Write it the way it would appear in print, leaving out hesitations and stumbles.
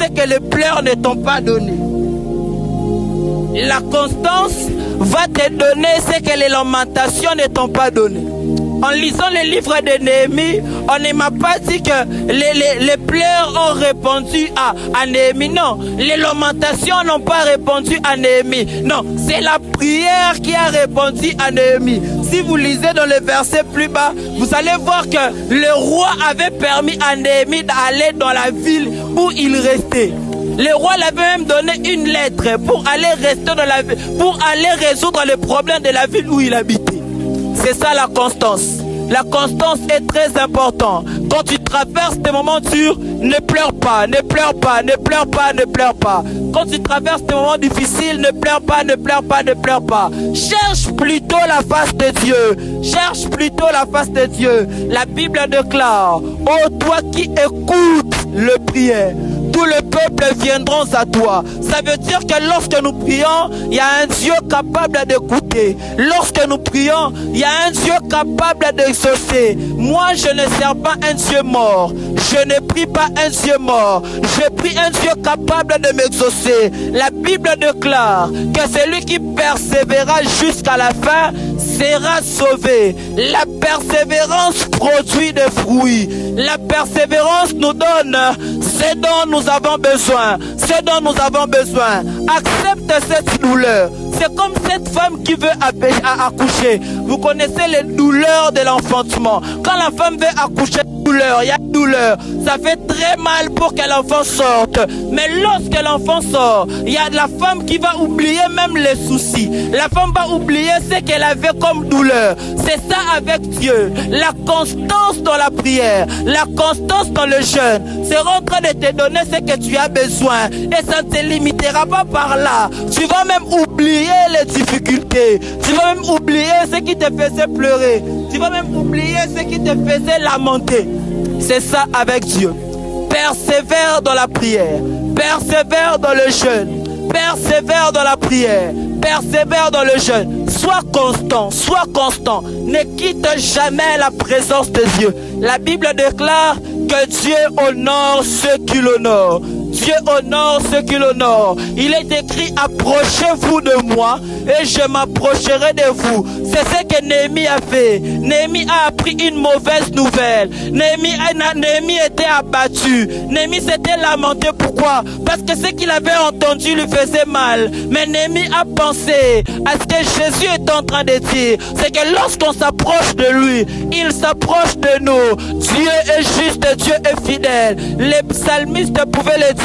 ce que les pleurs ne t'ont pas donné. La constance va te donner ce que les lamentations ne t'ont pas donné. En lisant le livre de Néhémie, on ne m'a pas dit que les pleurs ont répondu à Néhémie. Non, les lamentations n'ont pas répondu à Néhémie. Non, c'est la prière qui a répondu à Néhémie. Si vous lisez dans le verset plus bas, vous allez voir que le roi avait permis à Néhémie d'aller dans la ville où il restait. Le roi l'avait même donné une lettre pour aller rester dans la ville, pour aller résoudre les problèmes de la ville où il habitait. C'est ça la constance. La constance est très importante. Quand tu traverses des moments durs, ne pleure pas, ne pleure pas, ne pleure pas, ne pleure pas. Quand tu traverses des moments difficiles, ne pleure pas, ne pleure pas, ne pleure pas. Cherche plutôt la face de Dieu. Cherche plutôt la face de Dieu. La Bible déclare, ô toi qui écoutes le prière, tout le peuple viendront à toi. Ça veut dire que lorsque nous prions, il y a un Dieu capable d'écouter. Lorsque nous prions, il y a un Dieu capable d'exaucer. Moi, je ne sers pas un Dieu mort. Je ne prie pas un Dieu mort. Je prie un Dieu capable de m'exaucer. La Bible déclare que celui qui persévérera jusqu'à la fin sera sauvé. La persévérance produit des fruits. La persévérance nous donne ce dont nous avons besoin. Ce dont nous avons besoin. Accepte cette douleur. C'est comme cette femme qui veut accoucher. Vous connaissez les douleurs de l'enfantement. Quand la femme veut accoucher, il y a douleur. Ça fait très mal pour que l'enfant sorte. Mais lorsque l'enfant sort, il y a la femme qui va oublier même les soucis. La femme va oublier ce qu'elle avait comme douleur. C'est ça avec Dieu. La constance dans la prière, la constance dans le jeûne sera en train de te donner ce que tu as besoin. Et ça ne te limitera pas par là. Tu vas même oublier les difficultés. Tu vas même oublier ce qui te faisait pleurer. Tu vas même oublier ce qui te faisait lamenter. C'est ça avec Dieu. Persévère dans la prière. Persévère dans le jeûne. Persévère dans la prière. Persévère dans le jeûne. Sois constant. Sois constant. Ne quitte jamais la présence de Dieu. La Bible déclare que Dieu honore ceux qui l'honorent. Dieu honore ceux qui l'honorent. Il est écrit, approchez-vous de moi et je m'approcherai de vous. C'est ce que Néhémie a fait. Néhémie a appris une mauvaise nouvelle. Néhémie était abattu. Néhémie s'était lamenté. Pourquoi? Parce que ce qu'il avait entendu lui faisait mal. Mais Néhémie a pensé à ce que Jésus est en train de dire. C'est que lorsqu'on s'approche de lui, il s'approche de nous. Dieu est juste, Dieu est fidèle. Les psalmistes pouvaient le dire.